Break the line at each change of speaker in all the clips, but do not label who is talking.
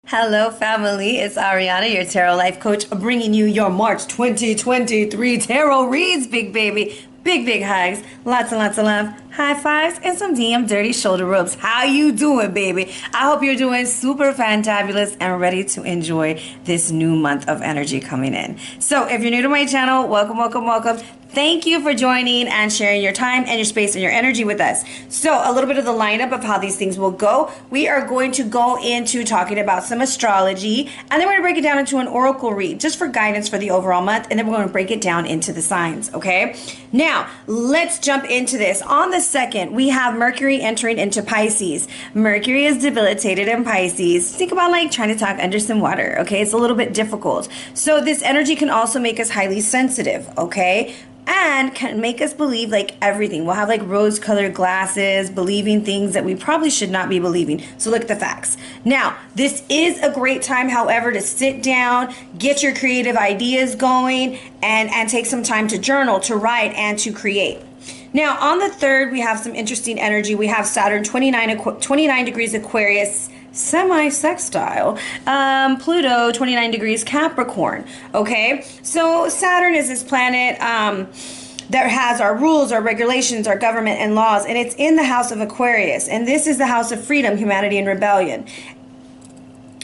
Hello, family. It's Arhinna, your tarot life coach, bringing you your March 2023 tarot reads, big baby. Big hugs, lots and lots of love, high fives, and some damn dirty shoulder rubs. How you doing, baby? I hope you're doing super fantabulous and ready to enjoy this new month of energy coming in. So if you're new to my channel, welcome. Thank you for joining and sharing your time and your space and your energy with us. So a little bit of the lineup of how these things will go. We are going to go into talking about some astrology, and then we're going to break it down into an oracle read just for guidance for the overall month, and then we're going to break it down into the signs, okay? Now, let's jump into this. On the 2nd, we have Mercury entering into Pisces. Mercury is debilitated in Pisces. Think about like trying to talk under some water, okay? It's a little bit difficult. So this energy can also make us highly sensitive, okay? And can make us believe like everything. We'll have like rose-colored glasses, believing things that we probably should not be believing. So look at the facts. Now, this is a great time, however, to sit down, get your creative ideas going, and take some time to journal, to write, and to create. Now, on the 3rd, we have some interesting energy. We have Saturn 29 degrees Aquarius, semi-sextile, Pluto 29 degrees Capricorn. Okay, so Saturn is this planet that has our rules, our regulations, our government and laws, and it's in the house of Aquarius, and this is the house of freedom, humanity, and rebellion.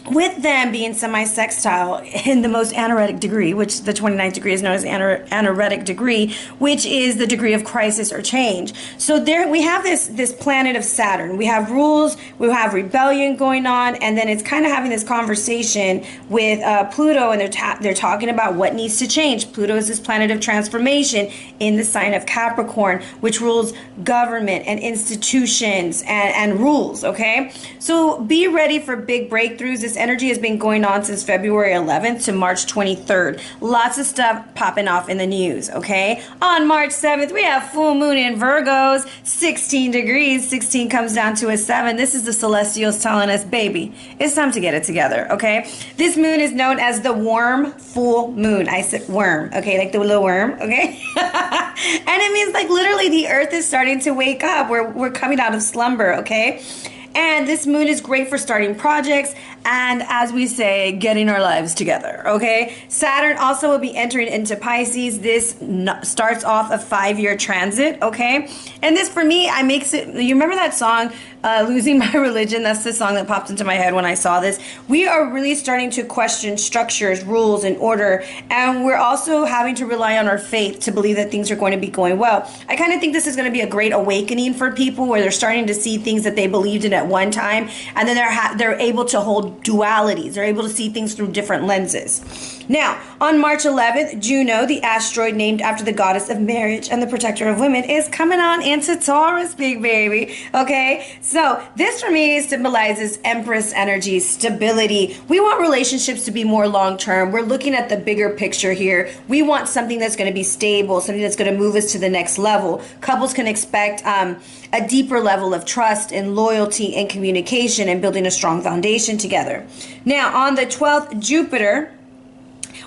With them being semi-sextile in the most anoretic degree, which the 29th degree is known as anoretic degree, which is the degree of crisis or change. So there we have this planet of Saturn. We have rules, we have rebellion going on, and then it's kind of having this conversation with Pluto, and they're talking about what needs to change. Pluto is this planet of transformation in the sign of Capricorn, which rules government and institutions and rules, okay? So be ready for big breakthroughs. This energy has been going on since February 11th to March 23rd. Lots of stuff popping off in the news, okay? On March 7th, we have full moon in Virgos, 16 degrees. 16 comes down to a 7. This is the celestials telling us, baby, it's time to get it together, okay? This moon is known as the warm full moon. I said worm, okay? Like the little worm, okay? And it means like literally the earth is starting to wake up. We're coming out of slumber, okay? And this moon is great for starting projects and, as we say, getting our lives together, okay? Saturn also will be entering into Pisces. This starts off a 5-year transit, okay? And this, for me, you remember that song, Losing My Religion? That's the song that popped into my head when I saw this. We are really starting to question structures, rules, and order, and we're also having to rely on our faith to believe that things are going to be going well. I kind of think this is going to be a great awakening for people, where they're starting to see things that they believed in at one time, and then they're able to hold dualities. They're able to see things through different lenses. Now, on March 11th, Juno, the asteroid named after the goddess of marriage and the protector of women, is coming on into Taurus, big baby. Okay, so this for me symbolizes Empress energy, stability. We want relationships to be more long-term. We're looking at the bigger picture here. We want something that's going to be stable, something that's going to move us to the next level. Couples can expect a deeper level of trust and loyalty and communication, and building a strong foundation together. Now, on the 12th, Jupiter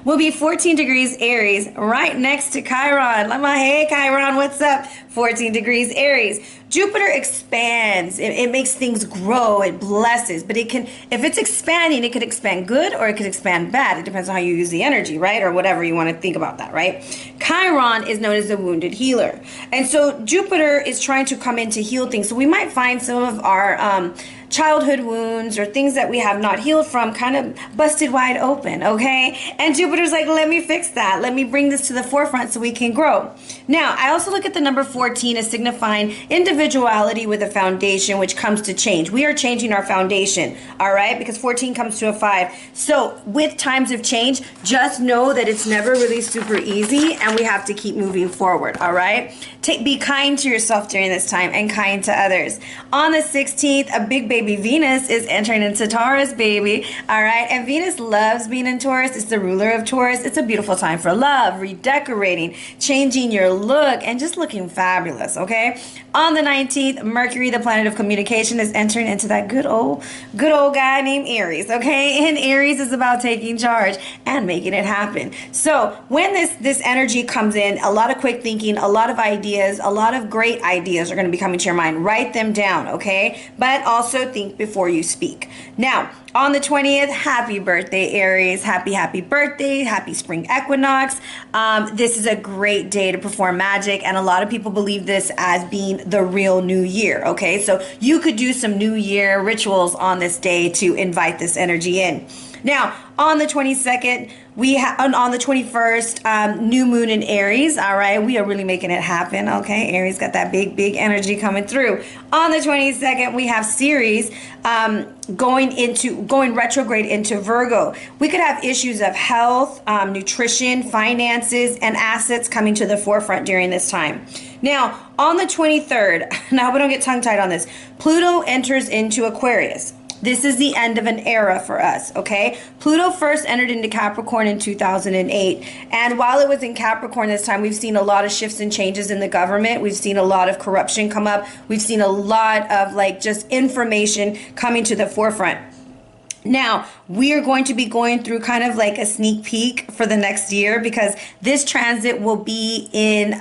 will be 14 degrees Aries, right next to Chiron. Hey, Chiron, what's up? 14 degrees Aries. Jupiter expands. It makes things grow. It blesses. But if it's expanding, it could expand good or it could expand bad. It depends on how you use the energy, right? Or whatever you want to think about that, right? Chiron is known as the wounded healer. And so Jupiter is trying to come in to heal things. So we might find some of our childhood wounds or things that we have not healed from kind of busted wide open, okay? And Jupiter's like, let me fix that. Let me bring this to the forefront so we can grow. Now, I also look at the number 14 as signifying individuality with a foundation, which comes to change. We are changing our foundation, all right? Because 14 comes to a 5. So with times of change, just know that it's never really super easy, and we have to keep moving forward, all right? Be kind to yourself during this time and kind to others. On the 16th, a big baby Venus is entering into Taurus, baby. All right. And Venus loves being in Taurus. It's the ruler of Taurus. It's a beautiful time for love, redecorating, changing your look, and just looking fabulous. Okay. On the 19th, Mercury, the planet of communication, is entering into that good old guy named Aries. Okay. And Aries is about taking charge and making it happen. So when this energy comes in, a lot of quick thinking, a lot of ideas, a lot of great ideas are going to be coming to your mind. Write them down. Okay. But also also think before you speak. Now, on the 20th, happy birthday, Aries. Happy birthday. Happy spring equinox. This is a great day to perform magic, and a lot of people believe this as being the real new year, okay? So you could do some new year rituals on this day to invite this energy in. Now, on the 22nd, on the 21st, new moon in Aries. All right, we are really making it happen. Okay, Aries got that big energy coming through. On the 22nd, we have Ceres going retrograde into Virgo. We could have issues of health, nutrition, finances, and assets coming to the forefront during this time. Now, on the 23rd, and I hope I don't get tongue-tied on this, Pluto enters into Aquarius. This is the end of an era for us, okay? Pluto first entered into Capricorn in 2008. And while it was in Capricorn this time, we've seen a lot of shifts and changes in the government. We've seen a lot of corruption come up. We've seen a lot of just information coming to the forefront. Now, we are going to be going through kind of like a sneak peek for the next year, because this transit will be in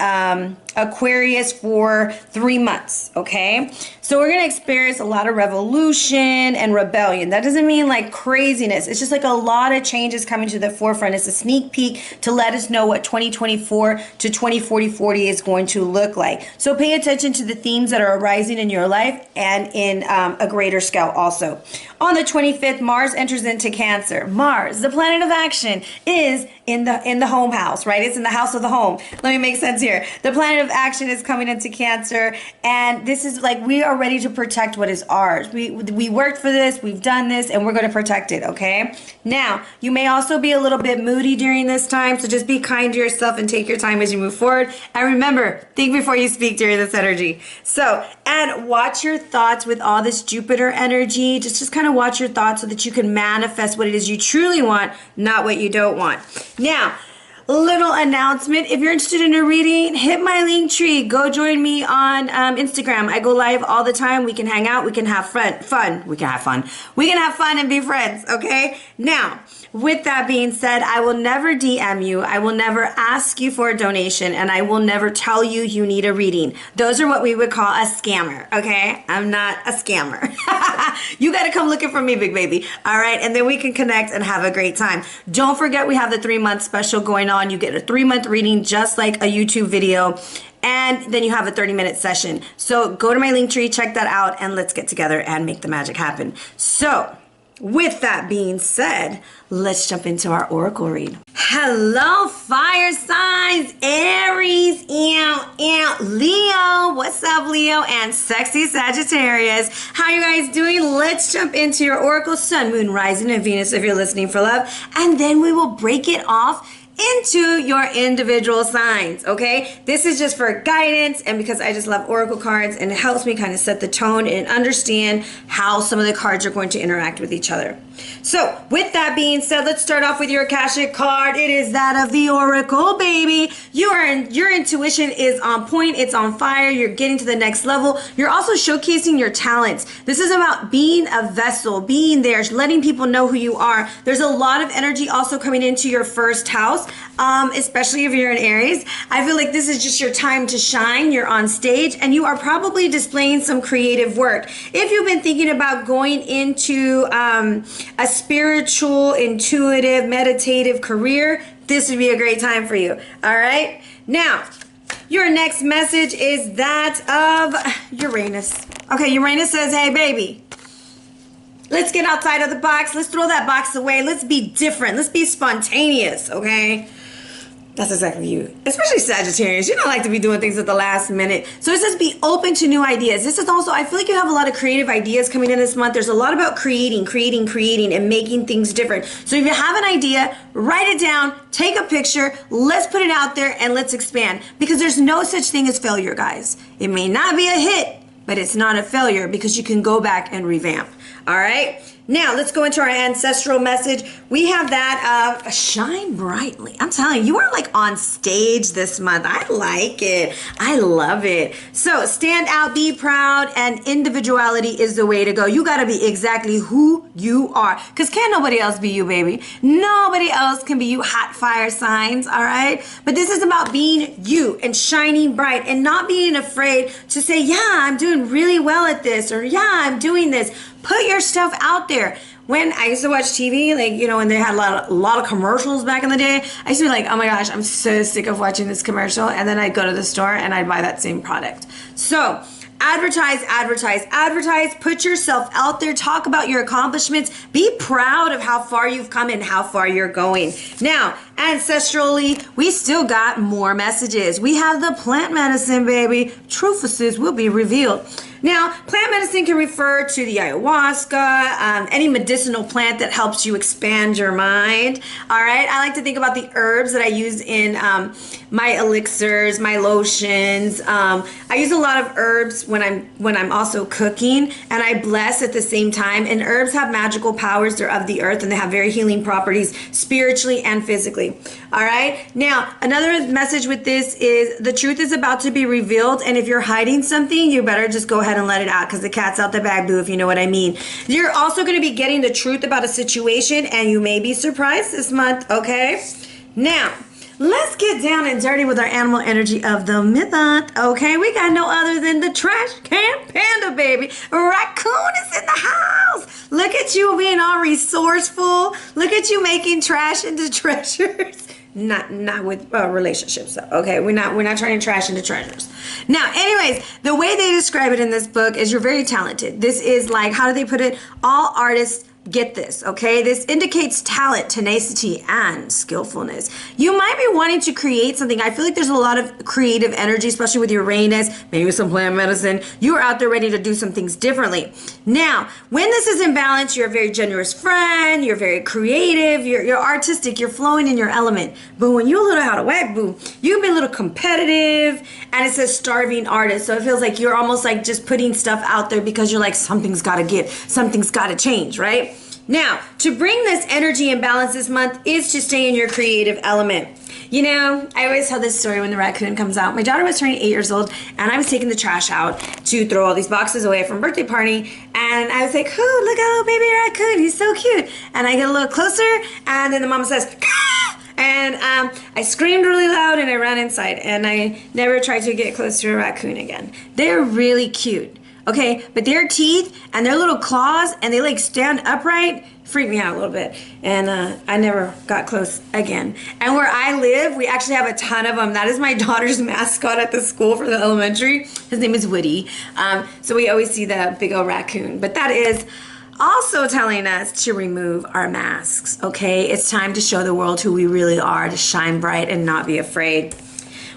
Aquarius for 3 months, okay? So we're going to experience a lot of revolution and rebellion. That doesn't mean like craziness. It's just like a lot of changes coming to the forefront. It's a sneak peek to let us know what 2024 to 2040 is going to look like. So pay attention to the themes that are arising in your life and in a greater scale also. On the 25th, Mars enters into Cancer. Mars, the planet of action, is in the home house, right? It's in the house of the home. Let me make sense here. The planet of action is coming into Cancer, and this is like we are ready to protect what is ours. We worked for this, we've done this, and we're going to protect it, okay? Now, you may also be a little bit moody during this time, so just be kind to yourself and take your time as you move forward. And remember, think before you speak during this energy. So, and watch your thoughts with all this Jupiter energy. Just kind of watch your thoughts so that you can manifest what it is you truly want, not what you don't want. Now, little announcement. If you're interested in a reading, hit my link tree. Go join me on Instagram. I go live all the time. We can hang out. We can have fun. We can have fun. We can have fun and be friends, okay? Now, with that being said, I will never DM you. I will never ask you for a donation, and I will never tell you you need a reading. Those are what we would call a scammer, okay? I'm not a scammer. You got to come looking for me, big baby. All right? And then we can connect and have a great time. Don't forget, we have the 3-month special going on. You get a 3-month reading just like a YouTube video. And then you have a 30-minute session. So go to my link tree, check that out, and let's get together and make the magic happen. So, with that being said, let's jump into our oracle read. Hello, fire signs, Aries, Leo. What's up, Leo? And sexy Sagittarius. How you guys doing? Let's jump into your oracle, sun, moon, rising, and Venus if you're listening for love. And then we will break it off into your individual signs, okay? This is just for guidance, and because I just love oracle cards, and it helps me kind of set the tone and understand how some of the cards are going to interact with each other. So, with that being said, let's start off with your Akashic card. It is that of the Oracle, baby. Your intuition is on point. It's on fire. You're getting to the next level. You're also showcasing your talents. This is about being a vessel, being there, letting people know who you are. There's a lot of energy also coming into your first house, especially if you're in Aries. I feel like this is just your time to shine. You're on stage, and you are probably displaying some creative work. If you've been thinking about going into a spiritual, intuitive, meditative career, this would be a great time for you. All right? Now, your next message is that of Uranus. Okay, Uranus says, hey, baby, let's get outside of the box. Let's throw that box away. Let's be different. Let's be spontaneous, okay? That's exactly you. Especially Sagittarius. You don't like to be doing things at the last minute. So it says be open to new ideas. This is also, I feel like you have a lot of creative ideas coming in this month. There's a lot about creating, and making things different. So if you have an idea, write it down, take a picture, let's put it out there, and let's expand. Because there's no such thing as failure, guys. It may not be a hit, but it's not a failure because you can go back and revamp. All right? Now, let's go into our ancestral message. We have that of shine brightly. I'm telling you, you are like on stage this month. I like it. I love it. So stand out, be proud, and individuality is the way to go. You got to be exactly who you are, because can't nobody else be you, baby. Nobody else can be you, hot fire signs, all right? But this is about being you and shining bright and not being afraid to say, yeah, I'm doing really well at this, or yeah, I'm doing this. Put your stuff out there. When I used to watch TV, like, you know, when they had a lot of commercials back in the day, I used to be like, oh my gosh, I'm so sick of watching this commercial. And then I'd go to the store and I'd buy that same product. So advertise, advertise, advertise. Put yourself out there. Talk about your accomplishments. Be proud of how far you've come and how far you're going. Now, ancestrally, we still got more messages. We have the plant medicine, baby. Trufuses will be revealed. Now, plant medicine can refer to the ayahuasca, any medicinal plant that helps you expand your mind. All right, I like to think about the herbs that I use in my elixirs, my lotions. I use a lot of herbs when I'm also cooking, and I bless at the same time. And herbs have magical powers. They're of the earth, and they have very healing properties spiritually and physically. All right. Now, another message with this is the truth is about to be revealed, and if you're hiding something, you better just go ahead and let it out, because the cat's out the bag, boo, if you know what I mean. You're also going to be getting the truth about a situation, and you may be surprised this month, okay? Now, let's get down and dirty with our animal energy of the month, okay? We got no other than the trash can panda, baby. Raccoon is in the house. Look at you being all resourceful. Look at you making trash into treasures. Not with relationships though. Okay, we're not trying to trash into treasures. Now, anyways, the way they describe it in this book is you're very talented. This is like, how do they put it? All artists get this, okay? This indicates talent, tenacity, and skillfulness. You might be wanting to create something. I feel like there's a lot of creative energy, especially with Uranus, maybe with some plant medicine. You are out there ready to do some things differently. Now, when this is in balance, you're a very generous friend, you're very creative, you're artistic, you're flowing in your element. But when you're a little out of whack, boo, you can be a little competitive, and it says starving artist. So it feels like you're almost like just putting stuff out there because you're like, something's got to give, something's got to change, right? Now, to bring this energy and balance this month is to stay in your creative element. You know, I always tell this story when the raccoon comes out. My daughter was turning 8 years old, and I was taking the trash out to throw all these boxes away from a birthday party. And I was like, oh, look at little baby raccoon. He's so cute. And I get a little closer, and then the mama says, ah! And I screamed really loud, and I ran inside. And I never tried to get close to a raccoon again. They're really cute. Okay, but their teeth and their little claws, and they like stand upright, freak me out a little bit. And I never got close again. And where I live, we actually have a ton of them. That is my daughter's mascot at the school for the elementary. His name is Woody. So we always see the big old raccoon. But that is also telling us to remove our masks, okay? It's time to show the world who we really are, to shine bright and not be afraid.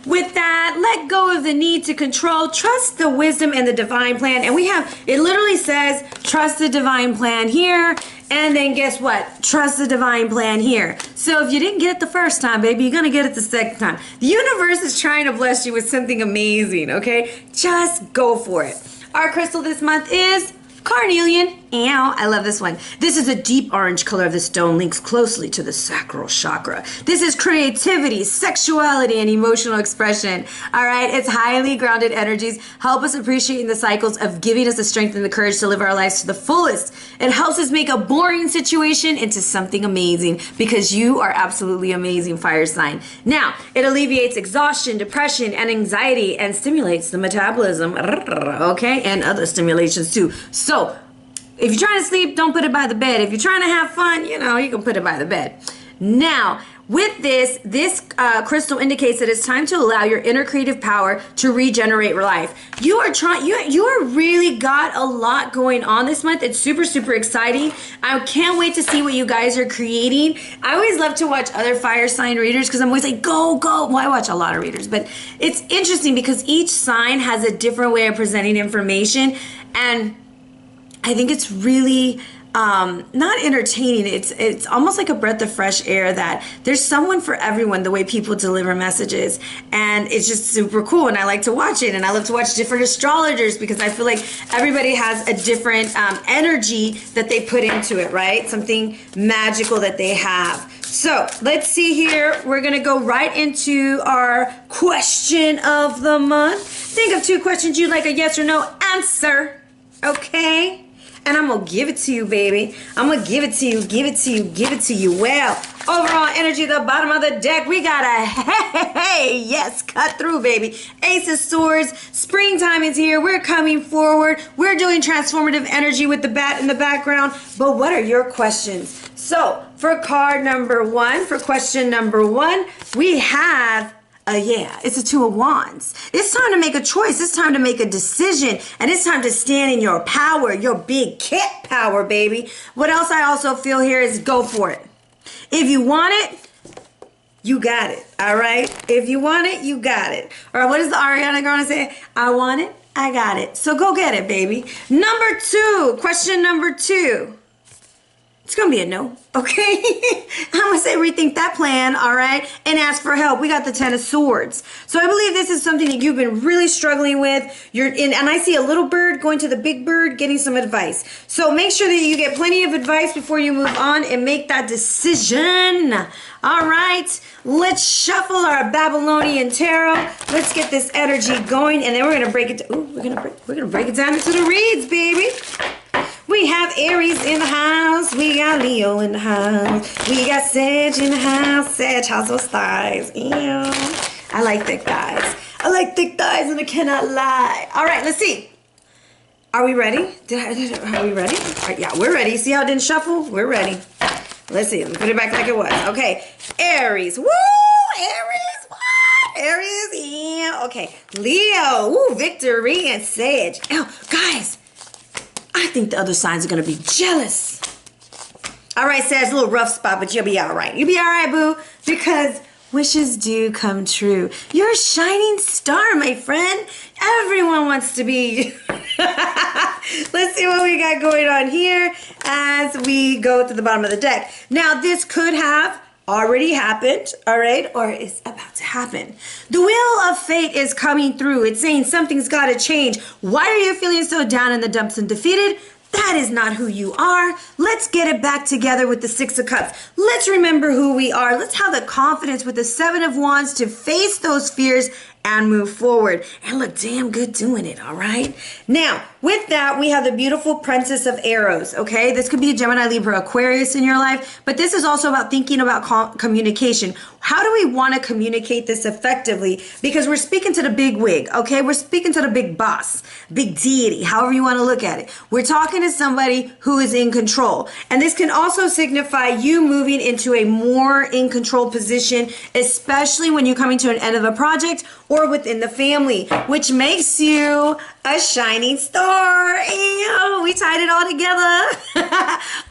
With that, let go of the need to control. Trust the wisdom and the divine plan. And we have, it literally says, trust the divine plan here. And then guess what? Trust the divine plan here. So if you didn't get it the first time, baby, you're going to get it the second time. The universe is trying to bless you with something amazing, okay? Just go for it. Our crystal this month is carnelian. Ow, I love this one. This is a deep orange color of the stone, links closely to the sacral chakra. This is creativity, sexuality, and emotional expression. All right, it's highly grounded energies. Help us appreciate in the cycles of giving us the strength and the courage to live our lives to the fullest. It helps us make a boring situation into something amazing, because you are absolutely amazing, fire sign. Now, it alleviates exhaustion, depression, and anxiety, and stimulates the metabolism, okay, and other stimulations too. So, if you're trying to sleep, don't put it by the bed. If you're trying to have fun, you know, you can put it by the bed. Now, with this crystal indicates that it's time to allow your inner creative power to regenerate your life. You are really got a lot going on this month. It's super, super exciting. I can't wait to see what you guys are creating. I always love to watch other fire sign readers, because I'm always like, go, go. Well, I watch a lot of readers, but it's interesting because each sign has a different way of presenting information, and I think it's really not entertaining. It's almost like a breath of fresh air, that there's someone for everyone, the way people deliver messages. And it's just super cool, and I like to watch it. And I love to watch different astrologers, because I feel like everybody has a different energy that they put into it, right? Something magical that they have. So let's see here. We're going to go right into our question of the month. Think of 2 questions you'd like a yes or no answer. Okay? And I'm going to give it to you, baby. I'm going to give it to you, give it to you, give it to you. Well, Overall energy at the bottom of the deck. We got a hey, yes, cut through, baby. Ace of Swords. Springtime is here. We're coming forward. We're doing transformative energy with the bat in the background. But what are your questions? So for card number 1, for question number 1, we have it's a 2 of Wands. It's time to make a choice. It's time to make a decision. And it's time to stand in your power, your big cat power, baby. What else I also feel here is go for it. If you want it, you got it. All right? If you want it, you got it. Or what is the Ariana going to say? I want it, I got it. So go get it, baby. Number 2, question number 2. It's going to be a no, okay? I'm going to say rethink that plan, all right? And ask for help. We got the 10 of Swords. So I believe this is something that you've been really struggling with. And I see a little bird going to the big bird getting some advice. So make sure that you get plenty of advice before you move on and make that decision. All right, let's shuffle our Babylonian tarot. Let's get this energy going, and then we're going to break it. We're gonna break it down into the reads, baby. We have Aries in the house. We got Leo in the house. We got Sag in the house. Sag has those thighs. Ew. I like thick thighs. I like thick thighs and I cannot lie. All right, let's see. Are we ready? Are we ready? All right, yeah, we're ready. See how it didn't shuffle? We're ready. Let's see. Let me put it back like it was. Okay. Aries. Woo! Aries. What? Aries. Yeah. Okay. Leo. Woo! Victory and Sag. Oh, guys. I think the other signs are going to be jealous. All right, Sag, a little rough spot, but you'll be all right. You'll be all right, boo, because wishes do come true. You're a shining star, my friend. Everyone wants to be. Let's see what we got going on here as we go to the bottom of the deck. Now, this could have already happened, all right, or is about to happen. The Wheel of Fate is coming through. It's saying something's got to change. Why are you feeling so down in the dumps and defeated? That is not who you are. Let's get it back together with the 6 of Cups. Let's remember who we are. Let's have the confidence with the 7 of Wands to face those fears and move forward and look damn good doing it, all right? Now, with that, we have the beautiful Princess of Arrows, okay? This could be a Gemini, Libra, Aquarius in your life, but this is also about thinking about communication. How do we want to communicate this effectively? Because we're speaking to the big wig, okay? We're speaking to the big boss, big deity, however you want to look at it. We're talking to somebody who is in control. And this can also signify you moving into a more in control position, especially when you're coming to an end of a project or within the family, which makes you a shining star. Ew, we tied it all together.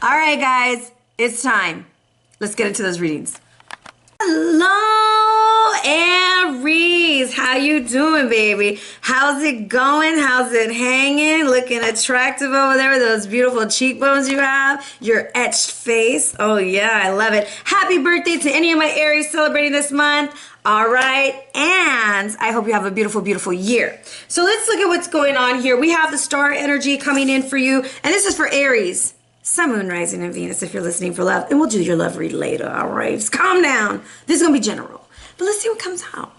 All right, guys, it's time. Let's get into those readings. Hello, Aries. How you doing, baby? How's it going? How's it hanging? Looking attractive over there with those beautiful cheekbones you have. Your etched face. Oh, yeah, I love it. Happy birthday to any of my Aries celebrating this month. All right, and I hope you have a beautiful, beautiful year. So let's look at what's going on here. We have the star energy coming in for you, and this is for Aries. Sun, Moon, Rising, and Venus if you're listening for love. And we'll do your love read later, all right? Just calm down. This is going to be general. But let's see what comes out.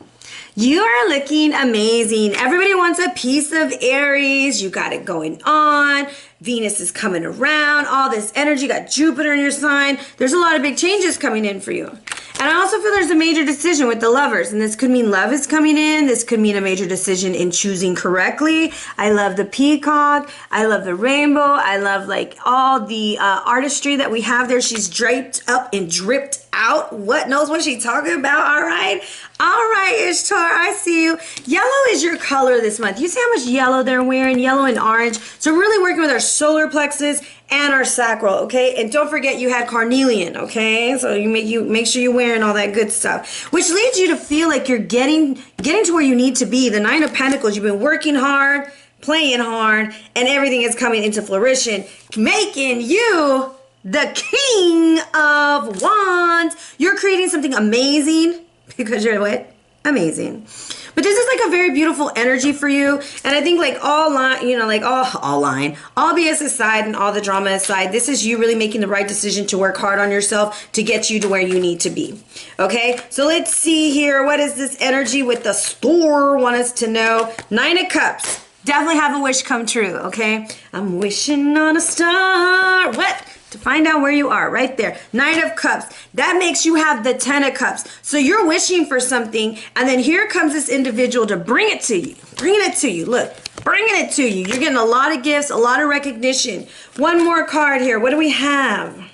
You are looking amazing. Everybody wants a piece of Aries. You got it going on. Venus is coming around. All this energy. You got Jupiter in your sign. There's a lot of big changes coming in for you. And I also feel there's a major decision with the lovers. And this could mean love is coming in. This could mean a major decision in choosing correctly. I love the peacock. I love the rainbow. I love like all the artistry that we have there. She's draped up and dripped out. What knows what she's talking about? All right. All right, Ishtar, I see you. Yellow is your color this month. You see how much yellow they're wearing? Yellow and orange. So really working with our solar plexus and our sacral, okay? And don't forget you had carnelian, okay? So you make sure you're wearing all that good stuff, which leads you to feel like you're getting to where you need to be. The 9 of Pentacles, you've been working hard, playing hard, and everything is coming into fruition, making you the King of Wands. You're creating something amazing because you're what? Amazing. But this is like a very beautiful energy for you. And I think like all BS aside and all the drama aside, this is you really making the right decision to work hard on yourself to get you to where you need to be. Okay, so let's see here. What is this energy with the store want us to know? 9 of Cups. Definitely have a wish come true, okay? I'm wishing on a star. What? to find out where you are right there. Knight of Cups. That makes you have the Ten of Cups. So you're wishing for something, and then here comes this individual to bring it to you. Bringing it to you. Look, bringing it to you. You're getting a lot of gifts, a lot of recognition. One more card here. What do we have?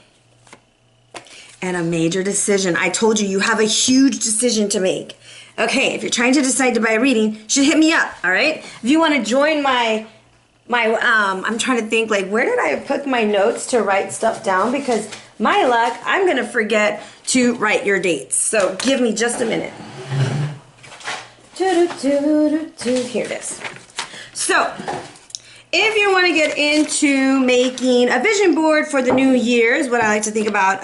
And a major decision. I told you, you have a huge decision to make. Okay, if you're trying to decide to buy a reading, you should hit me up, all right? If you want to join my I'm trying to think, like, where did I put my notes to write stuff down? Because my luck, I'm going to forget to write your dates. So give me just a minute. Here it is. So, if you want to get into making a vision board for the new year, is what I like to think about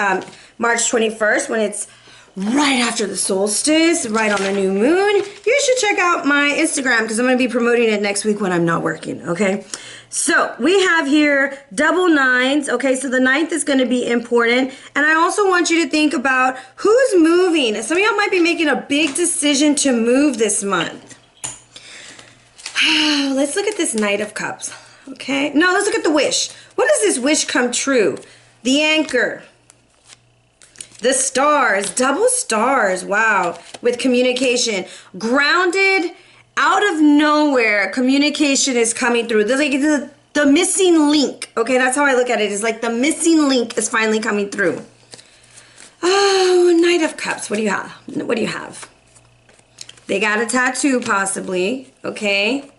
March 21st, when it's right after the solstice, right on the new moon, you should check out my Instagram because I'm going to be promoting it next week when I'm not working, okay? So we have here double nines, okay? So the ninth is going to be important. And I also want you to think about who's moving. Some of y'all might be making a big decision to move this month. Let's look at this Knight of Cups, okay? No, let's look at the wish. What does this wish come true? The Anchor. The stars, double stars, wow, with communication. Grounded, out of nowhere, communication is coming through. There's like the missing link, okay? That's how I look at it. It's like the missing link is finally coming through. Oh, Knight of Cups, what do you have? What do you have? They got a tattoo, possibly, okay?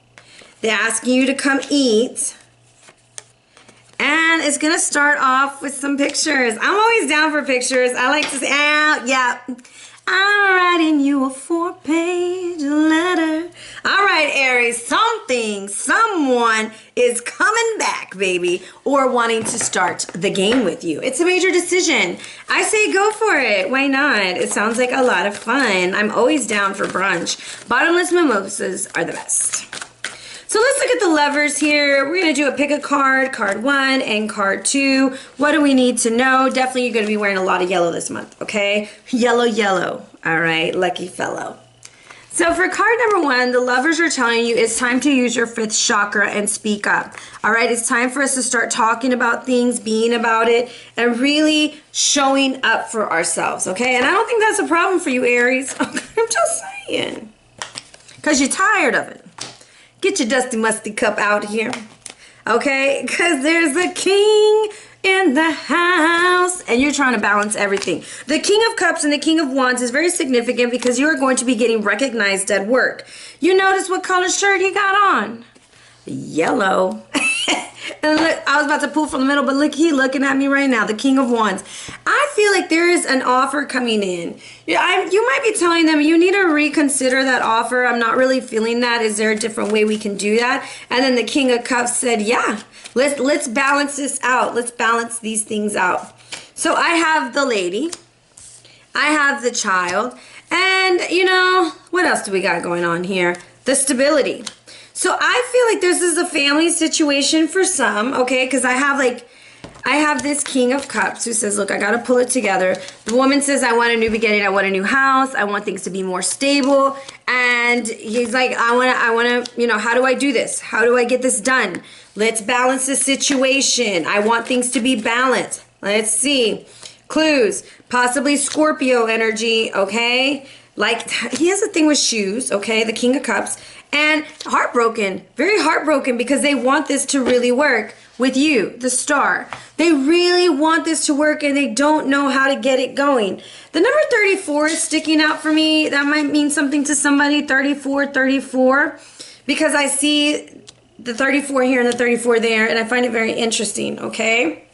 They're asking you to come eat. And it's going to start off with some pictures. I'm always down for pictures. I like to say, yeah, I'm writing you a 4-page letter. All right, Aries, someone is coming back, baby, or wanting to start the game with you. It's a major decision. I say go for it. Why not? It sounds like a lot of fun. I'm always down for brunch. Bottomless mimosas are the best. So let's look at the levers here. We're going to do a pick a card, card 1 and card 2. What do we need to know? Definitely you're going to be wearing a lot of yellow this month, okay? Yellow, yellow. All right, lucky fellow. So for card number 1, the lovers are telling you it's time to use your 5th chakra and speak up. All right, it's time for us to start talking about things, being about it, and really showing up for ourselves, okay? And I don't think that's a problem for you, Aries. I'm just saying. Because you're tired of it. Get your dusty musty cup out here, okay? Because there's a king in the house, and you're trying to balance everything. The King of Cups and the King of Wands is very significant because you're going to be getting recognized at work. You notice what color shirt he got on? Yellow. And look, I was about to pull from the middle, but look, he looking at me right now, the King of Wands. I feel like there is an offer coming in. You might be telling them you need to reconsider that offer. I'm not really feeling that. Is there a different way we can do that? And then the King of Cups said, yeah, let's balance this out. Let's balance these things out. So I have the lady. I have the child. And, you know, what else do we got going on here? The stability. So I feel like this is a family situation for some, okay? Because I have this King of Cups who says, look, I got to pull it together. The woman says, I want a new beginning. I want a new house. I want things to be more stable. And he's like, I want to, you know, how do I do this? How do I get this done? Let's balance the situation. I want things to be balanced. Let's see. Clues. Possibly Scorpio energy, okay? Like, he has a thing with shoes, okay? The King of Cups. And heartbroken, very heartbroken because they want this to really work with you, the star. They really want this to work and they don't know how to get it going. The number 34 is sticking out for me. That might mean something to somebody, 34, because I see the 34 here and the 34 there, and I find it very interesting, okay?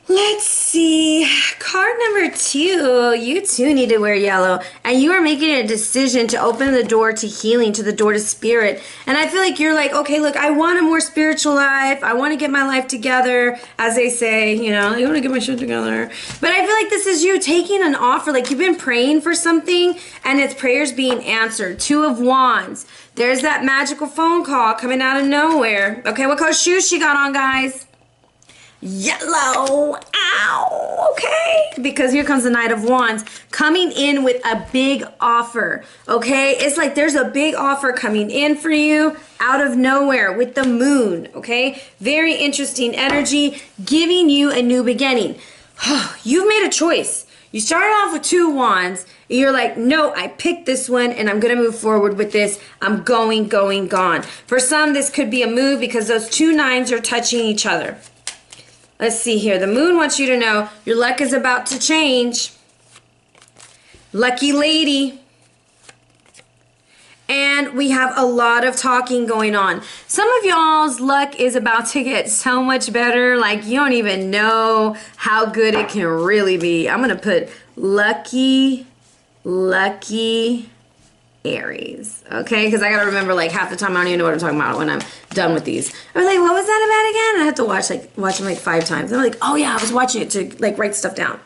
Let's see, card number 2, you too need to wear yellow, and you are making a decision to open the door to healing, to the door to spirit. And I feel like you're like, okay, look, I want a more spiritual life. I want to get my life together, as they say, you know, I want to get my shit together. But I feel like this is you taking an offer, like you've been praying for something, and it's prayers being answered. 2 of Wands. There's that magical phone call coming out of nowhere. Okay, what color shoes she got on, guys? Yellow. Ow. Okay. because here comes the Knight of Wands coming in with a big offer, okay? It's like there's a big offer coming in for you out of nowhere with the moon, okay? Very interesting energy, giving you a new beginning. You've made a choice. You started off with 2 wands. And you're like, no, I picked this one and I'm going to move forward with this. I'm going, gone. For some, this could be a move because those 2 nines are touching each other. Let's see here. The moon wants you to know your luck is about to change. Lucky lady. And we have a lot of talking going on. Some of y'all's luck is about to get so much better. Like you don't even know how good it can really be. I'm going to put lucky Aries. Okay? Because I got to remember like half the time I don't even know what I'm talking about when I'm done with these. I was like, what was that about again? I have to watch them like 5 times. I'm like, oh yeah, I was watching it to like write stuff down.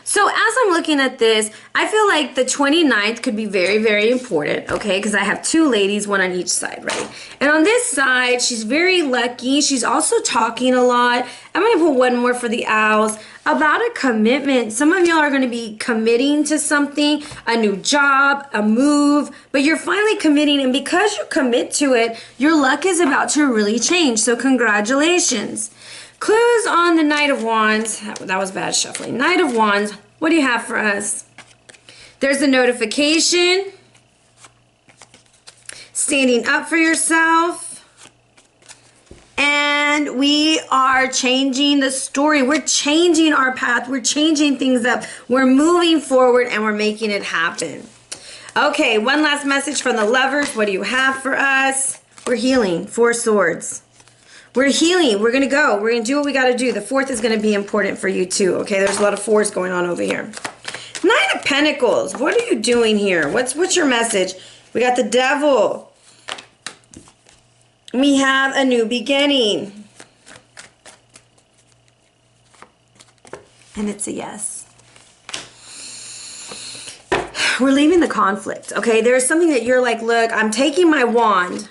So as I'm looking at this, I feel like the 29th could be very, very important, okay? Because I have 2 ladies, one on each side, right? And on this side, she's very lucky. She's also talking a lot. I'm going to put one more for the owls about a commitment. Some of y'all are going to be committing to something, a new job, a move, but you're finally committing. And because you commit to it, your luck is about to really change. So congratulations. Clues on the Knight of Wands. That was bad shuffling. Knight of Wands. What do you have for us? There's a notification. Standing up for yourself. And we are changing the story. We're changing our path. We're changing things up. We're moving forward and we're making it happen. Okay, one last message from the lovers. What do you have for us? We're healing. 4 swords. We're healing. We're going to go. We're going to do what we got to do. The 4th is going to be important for you too. Okay, there's a lot of 4s going on over here. 9 of Pentacles. What are you doing here? What's your message? We got the Devil. We have a new beginning. And it's a yes. We're leaving the conflict. Okay, there's something that you're like, look, I'm taking my wand.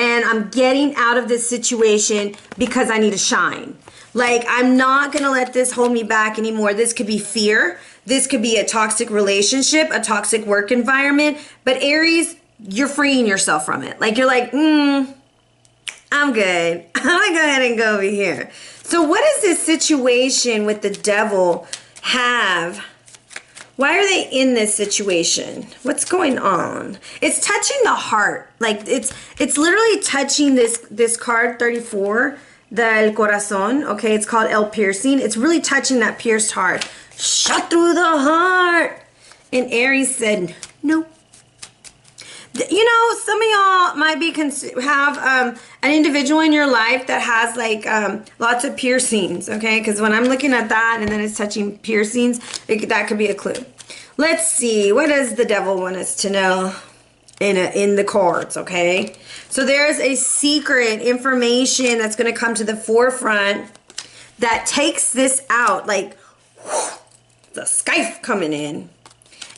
And I'm getting out of this situation because I need to shine. Like, I'm not going to let this hold me back anymore. This could be fear. This could be a toxic relationship, a toxic work environment. But Aries, you're freeing yourself from it. Like, you're like, I'm good. I'm going to go ahead and go over here. So what does this situation with the Devil have? Why are they in this situation? What's going on? It's touching the heart. Like it's literally touching this card 34, the El Corazón. Okay, it's called El Piercing. It's really touching that pierced heart. Shut through the heart. And Aries said, no. You know, some of y'all might be have an individual in your life that has like lots of piercings, okay? Because when I'm looking at that and then it's touching piercings, that could be a clue. Let's see. What does the Devil want us to know in the cards, okay? So there's a secret information that's going to come to the forefront that takes this out, like the scythe coming in.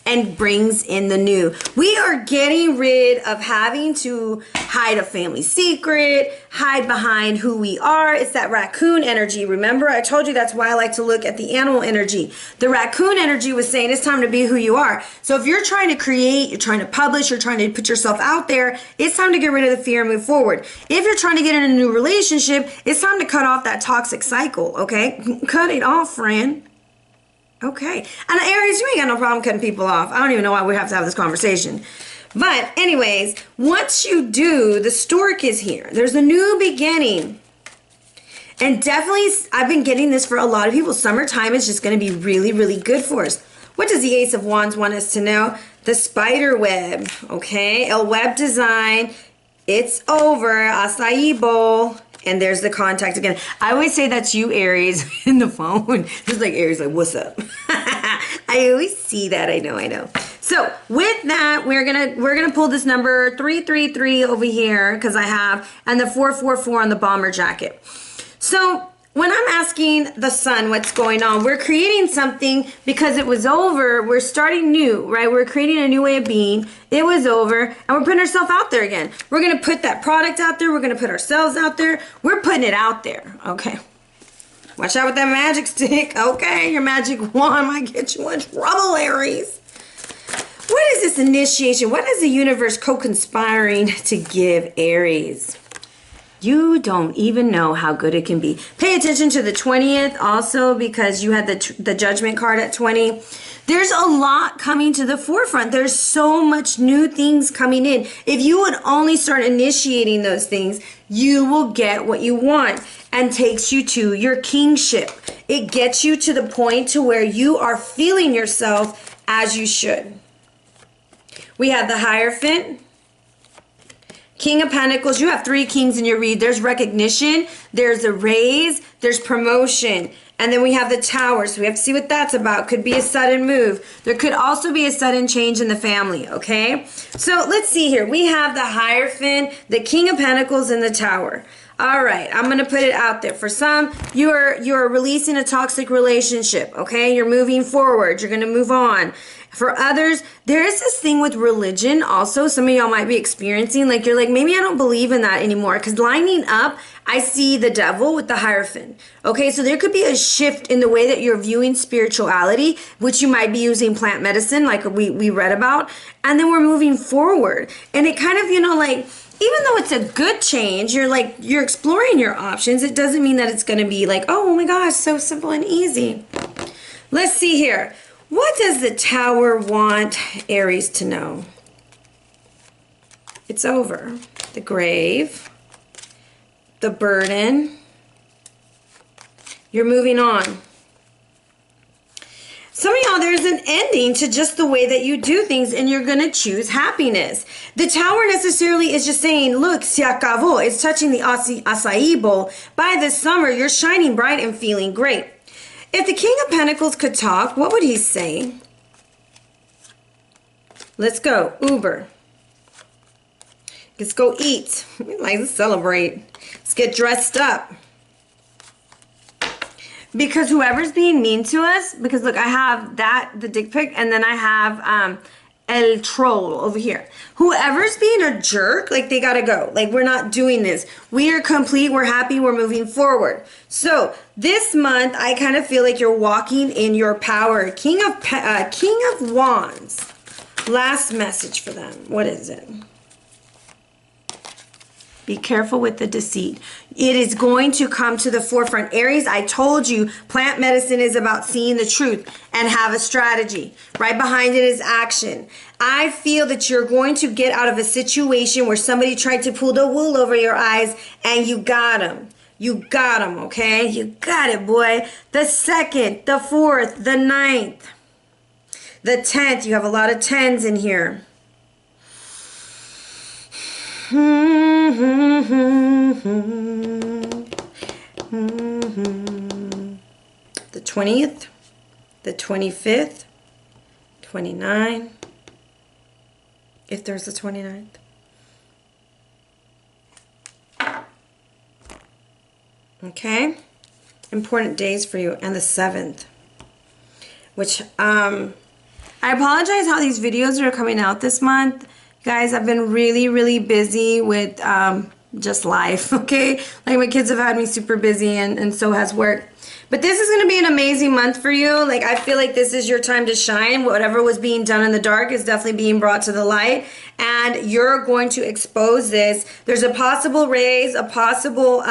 And brings in the new. We are getting rid of having to hide a family secret, hide behind who we are. It's that raccoon energy. Remember, I told you that's why I like to look at the animal energy. The raccoon energy was saying it's time to be who you are. So if you're trying to create, you're trying to publish, you're trying to put yourself out there, it's time to get rid of the fear and move forward. If you're trying to get in a new relationship, it's time to cut off that toxic cycle, okay? Cut it off, friend. Okay. And Aries, you ain't got no problem cutting people off. I don't even know why we have to have this conversation. But anyways, once you do, the stork is here. There's a new beginning. And definitely, I've been getting this for a lot of people. Summertime is just going to be really, really good for us. What does the Ace of Wands want us to know? The spider web. Okay. El web design. It's over. Acai bowl. And there's the contact again. I always say that's you, Aries, in the phone. Just like Aries, like, what's up? I always see that. I know. So with that, we're gonna pull this number 333 over here because I have, and the 444 on the bomber jacket. So when I'm asking the sun what's going on, we're creating something because it was over. We're starting new, right? We're creating a new way of being. It was over, and we're putting ourselves out there again. We're going to put that product out there. We're going to put ourselves out there. We're putting it out there, okay? Watch out with that magic stick. Okay, your magic wand might get you in trouble, Aries. What is this initiation? What is the universe co-conspiring to give Aries? You don't even know how good it can be. Pay attention to the 20th also, because you had the judgment card at 20. There's a lot coming to the forefront. There's so much new things coming in. If you would only start initiating those things, you will get what you want, and takes you to your kingship. It gets you to the point to where you are feeling yourself as you should. We have the Hierophant, King of Pentacles. You have 3 kings in your read. There's recognition, there's a raise, there's promotion. And then we have the Tower, so we have to see what that's about. Could be a sudden move. There could also be a sudden change in the family, okay? So let's see here. We have the Hierophant, the King of Pentacles, and the Tower. All right, I'm going to put it out there. For some, you're releasing a toxic relationship, okay? You're moving forward. You're going to move on. For others, there is this thing with religion also. Some of y'all might be experiencing, like, you're like, maybe I don't believe in that anymore. Because lining up, I see the Devil with the Hierophant. Okay, so there could be a shift in the way that you're viewing spirituality, which you might be using plant medicine, like we read about. And then we're moving forward. And it kind of, you know, like, even though it's a good change, you're exploring your options. It doesn't mean that it's going to be like, oh my gosh, so simple and easy. Let's see here. What does the Tower want Aries to know? It's over. The grave, the burden. You're moving on. Some of y'all, there's an ending to just the way that you do things, and you're going to choose happiness. The Tower necessarily is just saying, look, se acabó. It's touching the acai bowl. By this summer, you're shining bright and feeling great. If the King of Pentacles could talk, what would he say? Let's go. Uber. Let's go eat. Let's celebrate. Let's get dressed up. Because whoever's being mean to us, because look, I have the dick pic, and then I have El Troll over here. Whoever's being a jerk, like, they gotta go. Like, we're not doing this. We are complete, we're happy, we're moving forward. So this month, I kind of feel like you're walking in your power. King of Wands. Last message for them. What is it? Be careful with the deceit. It is going to come to the forefront. Aries, I told you, plant medicine is about seeing the truth and have a strategy. Right behind it is action. I feel that you're going to get out of a situation where somebody tried to pull the wool over your eyes, and you got them. You got them, okay? You got it, boy. The 2nd, the 4th, the 9th, the 10th. You have a lot of 10s in here. The 20th, the 25th, 29, if there's a 29th. Okay, important days for you, and the 7th, which I apologize how these videos are coming out this month. Guys, I've been really busy with just life, okay? Like, my kids have had me super busy, and so has work. But this is going to be an amazing month for you. Like, I feel like this is your time to shine. Whatever was being done in the dark is definitely being brought to the light, and you're going to expose this. There's a possible raise, a possible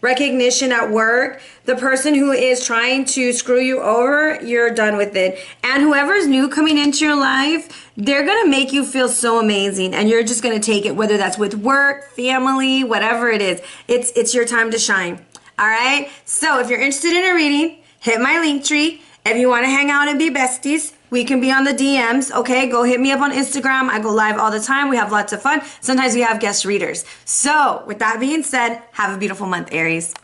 recognition at work. The person who is trying to screw you over, you're done with it. And whoever's new coming into your life, they're going to make you feel so amazing, and you're just going to take it, whether that's with work, family, whatever it is. It's your time to shine. All right? So if you're interested in a reading, hit my link tree. If you want to hang out and be besties, we can be on the DMs, okay? Go hit me up on Instagram. I go live all the time. We have lots of fun. Sometimes we have guest readers. So with that being said, have a beautiful month, Aries.